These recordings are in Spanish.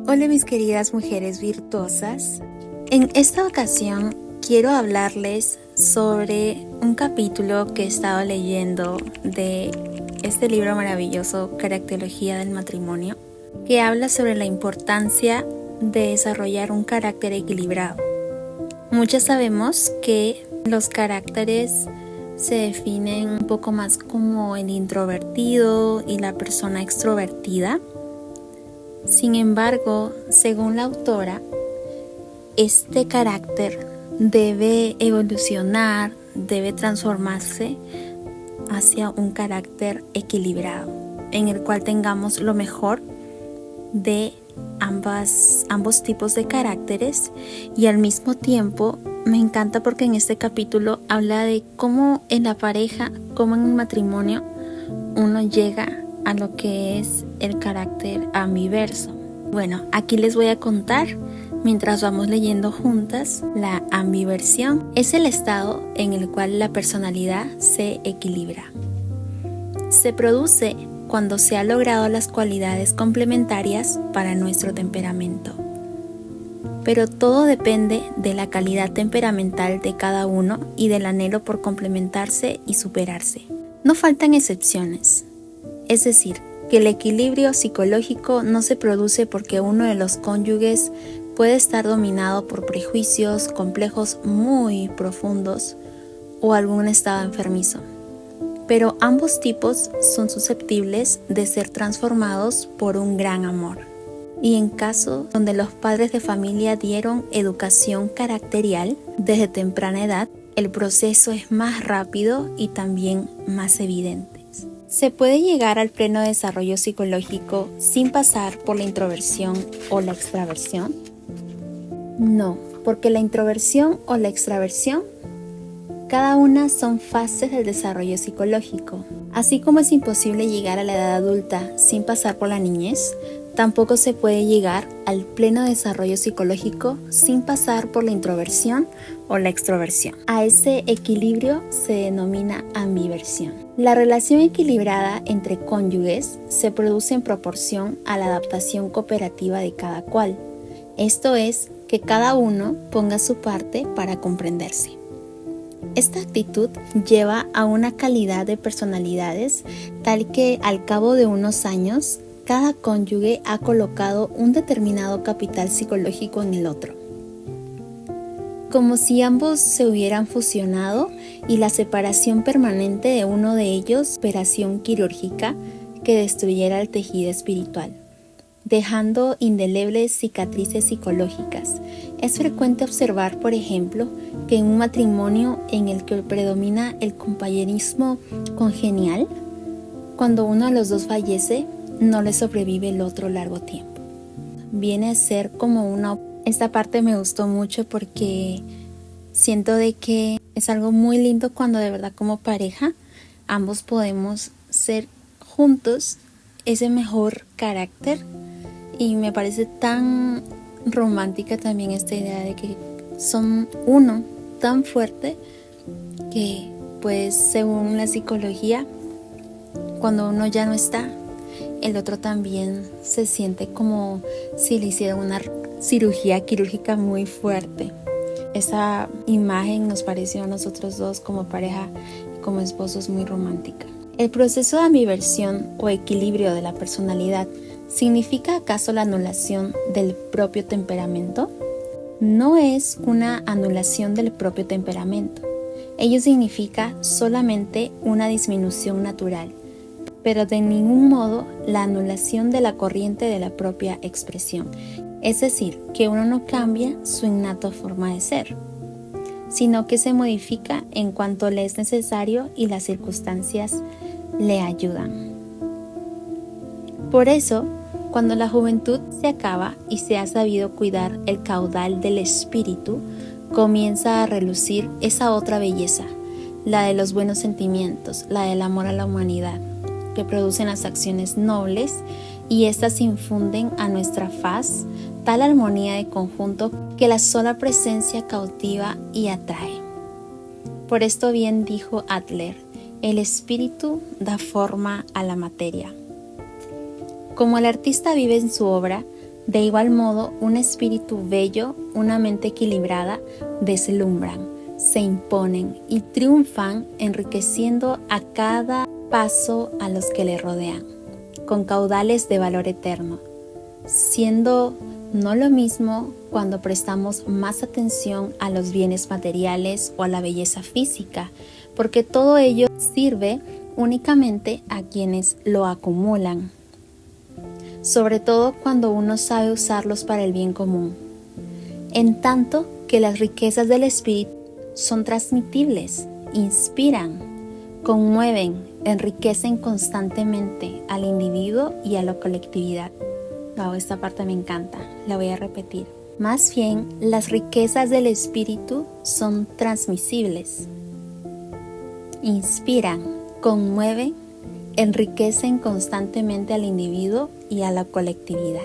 Hola mis queridas mujeres virtuosas. En esta ocasión quiero hablarles sobre un capítulo que he estado leyendo de este libro maravilloso, Caracterología del Matrimonio, que habla sobre la importancia de desarrollar un carácter equilibrado. Muchas sabemos que los caracteres se definen un poco más como el introvertido y la persona extrovertida. Sin embargo, según la autora, este carácter debe evolucionar, debe transformarse hacia un carácter equilibrado, en el cual tengamos lo mejor de ambos tipos de caracteres. Y al mismo tiempo me encanta porque en este capítulo habla de cómo en la pareja, cómo en un matrimonio uno llega a lo que es el carácter ambiverso. Bueno, aquí les voy a contar mientras vamos leyendo juntas. La ambiversión es el estado en el cual la personalidad se equilibra. Se produce cuando se han logrado las cualidades complementarias para nuestro temperamento. Pero todo depende de la calidad temperamental de cada uno y del anhelo por complementarse y superarse. No faltan excepciones. Es decir, que el equilibrio psicológico no se produce porque uno de los cónyuges puede estar dominado por prejuicios, complejos muy profundos o algún estado enfermizo. Pero ambos tipos son susceptibles de ser transformados por un gran amor. Y en casos donde los padres de familia dieron educación caracterial desde temprana edad, el proceso es más rápido y también más evidente. ¿Se puede llegar al pleno desarrollo psicológico sin pasar por la introversión o la extraversión? No, porque la introversión o la extraversión, cada una son fases del desarrollo psicológico. Así como es imposible llegar a la edad adulta sin pasar por la niñez, tampoco se puede llegar al pleno desarrollo psicológico sin pasar por la introversión o la extroversión. A ese equilibrio se denomina ambiversión. La relación equilibrada entre cónyuges se produce en proporción a la adaptación cooperativa de cada cual. Esto es, que cada uno ponga su parte para comprenderse. Esta actitud lleva a una calidad de personalidades tal que al cabo de unos años, cada cónyuge ha colocado un determinado capital psicológico en el otro, como si ambos se hubieran fusionado y la separación permanente de uno de ellos, operación quirúrgica que destruyera el tejido espiritual, dejando indelebles cicatrices psicológicas. Es frecuente observar, por ejemplo, que en un matrimonio en el que predomina el compañerismo congenial, cuando uno de los dos fallece, no le sobrevive el otro largo tiempo. Viene a ser como Esta parte me gustó mucho porque siento de que es algo muy lindo cuando de verdad como pareja ambos podemos ser juntos ese mejor carácter, y me parece tan romántica también esta idea de que son uno tan fuerte que pues según la psicología, cuando uno ya no está, el otro también se siente como si le hicieran una cirugía quirúrgica muy fuerte. Esa imagen nos pareció a nosotros dos como pareja y como esposos muy romántica. ¿El proceso de ambiversión o equilibrio de la personalidad significa acaso la anulación del propio temperamento? No es una anulación del propio temperamento. Ello significa solamente una disminución natural, pero de ningún modo la anulación de la corriente de la propia expresión. Es decir, que uno no cambia su innata forma de ser, sino que se modifica en cuanto le es necesario y las circunstancias le ayudan. Por eso, cuando la juventud se acaba y se ha sabido cuidar el caudal del espíritu, comienza a relucir esa otra belleza, la de los buenos sentimientos, la del amor a la humanidad, que producen las acciones nobles, y éstas infunden a nuestra faz tal armonía de conjunto que la sola presencia cautiva y atrae. Por esto bien dijo Adler, el espíritu da forma a la materia. Como el artista vive en su obra, De igual modo, un espíritu bello, una mente equilibrada, deslumbran, se imponen y triunfan, enriqueciendo a cada paso a los que le rodean, con caudales de valor eterno, siendo no lo mismo cuando prestamos más atención a los bienes materiales o a la belleza física, porque todo ello sirve únicamente a quienes lo acumulan, sobre todo cuando uno sabe usarlos para el bien común. En tanto que las riquezas del espíritu son transmitibles, inspiran, conmueven, enriquecen constantemente al individuo y a la colectividad. Wow, esta parte me encanta, la voy a repetir. Más bien, las riquezas del espíritu son transmisibles, inspiran, conmueven, enriquecen constantemente al individuo y a la colectividad.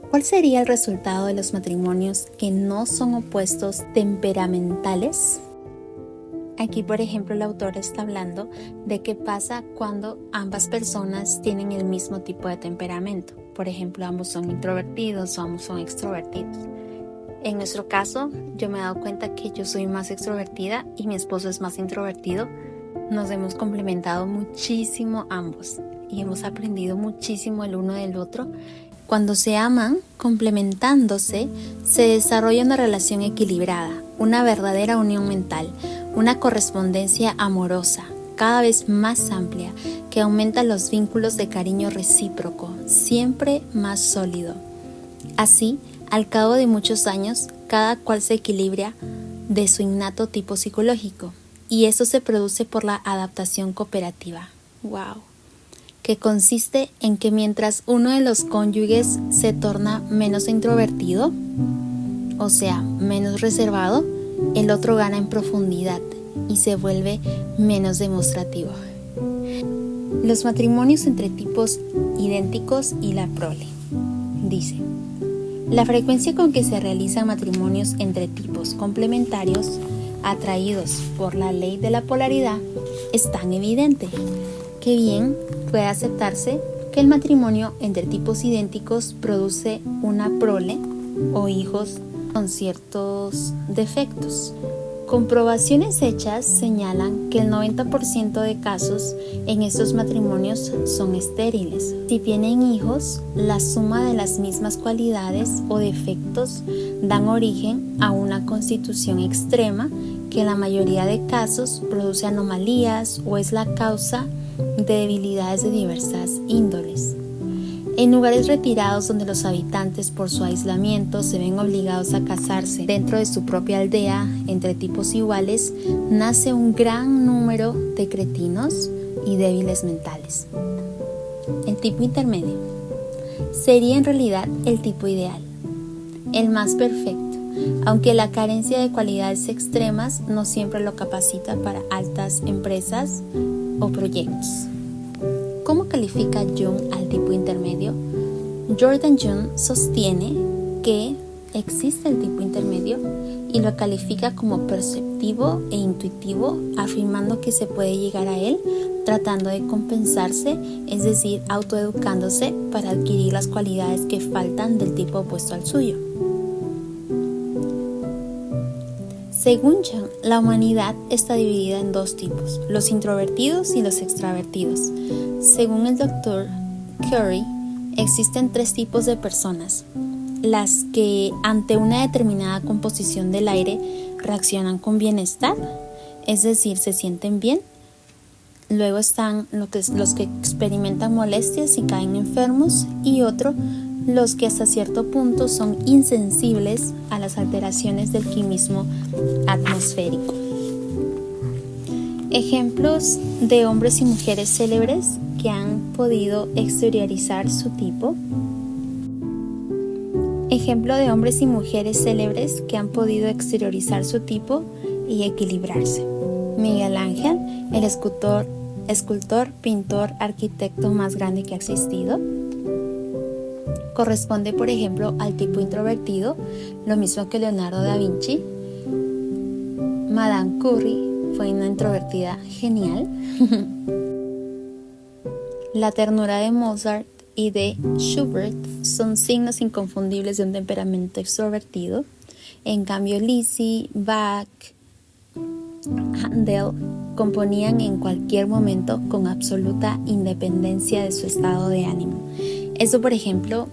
¿Cuál sería el resultado de los matrimonios que no son opuestos temperamentales? Aquí, por ejemplo, el autor está hablando de qué pasa cuando ambas personas tienen el mismo tipo de temperamento. Por ejemplo, ambos son introvertidos o ambos son extrovertidos. En nuestro caso, yo me he dado cuenta que yo soy más extrovertida y mi esposo es más introvertido. Nos hemos complementado muchísimo ambos y hemos aprendido muchísimo el uno del otro. Cuando se aman, complementándose, se desarrolla una relación equilibrada, una verdadera unión mental, una correspondencia amorosa, cada vez más amplia, que aumenta los vínculos de cariño recíproco, siempre más sólido. Así, al cabo de muchos años, cada cual se equilibra de su innato tipo psicológico, y eso se produce por la adaptación cooperativa. ¡Wow! Que consiste en que mientras uno de los cónyuges se torna menos introvertido, o sea, menos reservado, el otro gana en profundidad y se vuelve menos demostrativo. Los matrimonios entre tipos idénticos y la prole. Dice, la frecuencia con que se realizan matrimonios entre tipos complementarios atraídos por la ley de la polaridad es tan evidente que bien puede aceptarse que el matrimonio entre tipos idénticos produce una prole o hijos con ciertos defectos. Comprobaciones hechas señalan que el 90% de casos en estos matrimonios son estériles. Si tienen hijos, la suma de las mismas cualidades o defectos dan origen a una constitución extrema que en la mayoría de casos produce anomalías o es la causa de debilidades de diversas índoles. En lugares retirados donde los habitantes por su aislamiento se ven obligados a casarse dentro de su propia aldea entre tipos iguales, nace un gran número de cretinos y débiles mentales. El tipo intermedio sería en realidad el tipo ideal, el más perfecto, aunque la carencia de cualidades extremas no siempre lo capacita para altas empresas o proyectos. ¿Cómo califica Jung al tipo intermedio? Jordan Jung sostiene que existe el tipo intermedio y lo califica como perceptivo e intuitivo, afirmando que se puede llegar a él tratando de compensarse, es decir, autoeducándose para adquirir las cualidades que faltan del tipo opuesto al suyo. Según Jung, la humanidad está dividida en dos tipos, los introvertidos y los extravertidos. Según el Dr. Curry, existen tres tipos de personas: las que ante una determinada composición del aire reaccionan con bienestar, es decir, se sienten bien. Luego están los que experimentan molestias y caen enfermos, y los que hasta cierto punto son insensibles a las alteraciones del químismo atmosférico. Ejemplos de hombres y mujeres célebres que han podido exteriorizar su tipo. Ejemplo de hombres y mujeres célebres que han podido exteriorizar su tipo y equilibrarse. Miguel Ángel, el escultor, pintor, arquitecto más grande que ha existido. Corresponde, por ejemplo, al tipo introvertido, lo mismo que Leonardo da Vinci. Madame Curie fue una introvertida genial. La ternura de Mozart y de Schubert son signos inconfundibles de un temperamento extrovertido. En cambio, Liszt, Bach, Handel componían en cualquier momento con absoluta independencia de su estado de ánimo. Eso, por ejemplo,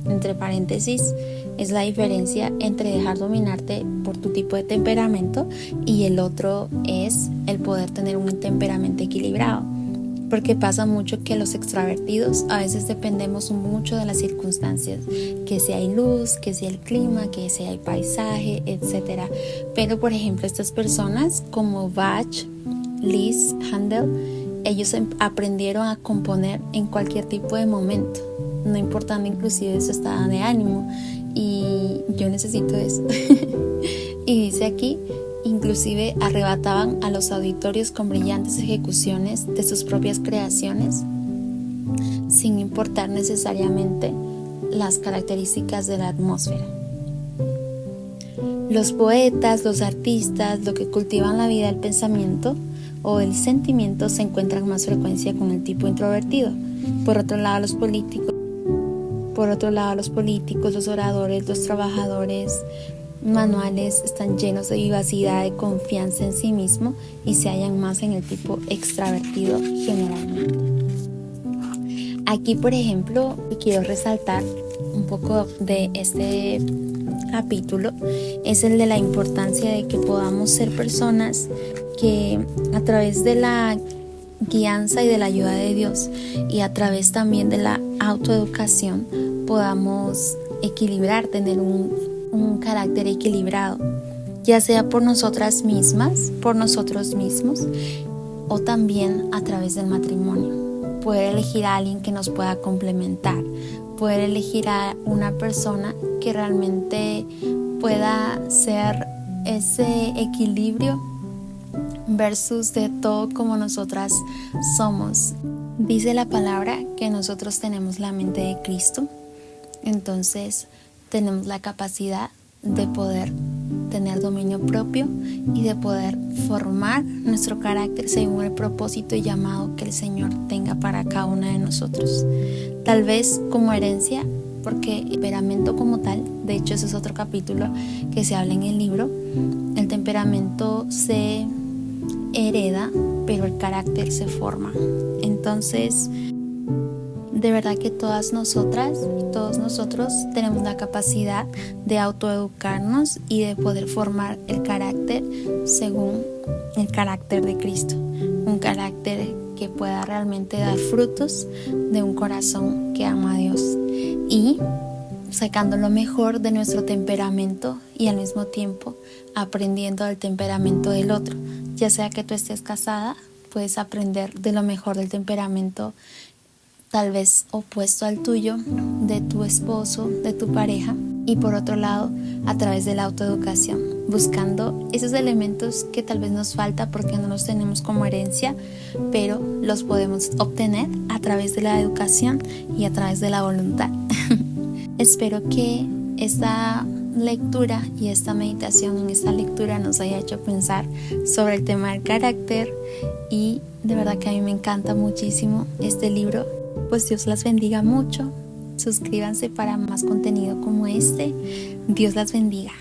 entre paréntesis, es la diferencia entre dejar dominarte por tu tipo de temperamento y el otro es el poder tener un temperamento equilibrado. Porque pasa mucho que los extravertidos a veces dependemos mucho de las circunstancias, que si hay luz, que si el clima, que si hay paisaje, etc. Pero por ejemplo estas personas como Bach, Liszt, Handel, ellos aprendieron a componer en cualquier tipo de momento, no importando inclusive su estado de ánimo, y yo necesito eso. Y dice aquí, inclusive arrebataban a los auditorios con brillantes ejecuciones de sus propias creaciones, sin importar necesariamente las características de la atmósfera. Los poetas, los artistas, los que cultivan la vida del pensamiento o el sentimiento se encuentran con más frecuencia con el tipo introvertido. Por otro lado, los políticos, los oradores, los trabajadores manuales están llenos de vivacidad, de confianza en sí mismo y se hallan más en el tipo extravertido generalmente. Aquí, por ejemplo, quiero resaltar un poco de este capítulo, es el de la importancia de que podamos ser personas que a través de la guianza y de la ayuda de Dios y a través también de la autoeducación podamos equilibrar, tener un carácter equilibrado, ya sea por nosotras mismas, por nosotros mismos o también a través del matrimonio. Poder elegir a alguien que nos pueda complementar, poder elegir a una persona que realmente pueda ser ese equilibrio versus de todo como nosotras somos. Dice la palabra que nosotros tenemos la mente de Cristo, entonces tenemos la capacidad de poder tener dominio propio y de poder formar nuestro carácter según el propósito y llamado que el Señor tenga para cada una de nosotros. Tal vez como herencia, porque el temperamento como tal, de hecho ese es otro capítulo que se habla en el libro, el temperamento se hereda, pero el carácter se forma. Entonces, de verdad que todas nosotras y todos nosotros tenemos la capacidad de autoeducarnos y de poder formar el carácter según el carácter de Cristo. Un carácter que pueda realmente dar frutos de un corazón que ama a Dios. Y sacando lo mejor de nuestro temperamento y al mismo tiempo aprendiendo del temperamento del otro. Ya sea que tú estés casada, puedes aprender de lo mejor del temperamento tal vez opuesto al tuyo, de tu esposo, de tu pareja, y por otro lado, a través de la autoeducación, buscando esos elementos que tal vez nos falta porque no los tenemos como herencia, pero los podemos obtener a través de la educación y a través de la voluntad. Espero que esta lectura y esta meditación en esta lectura nos haya hecho pensar sobre el tema del carácter, y de verdad que a mí me encanta muchísimo este libro. Pues Dios las bendiga mucho. Suscríbanse para más contenido como este. Dios las bendiga.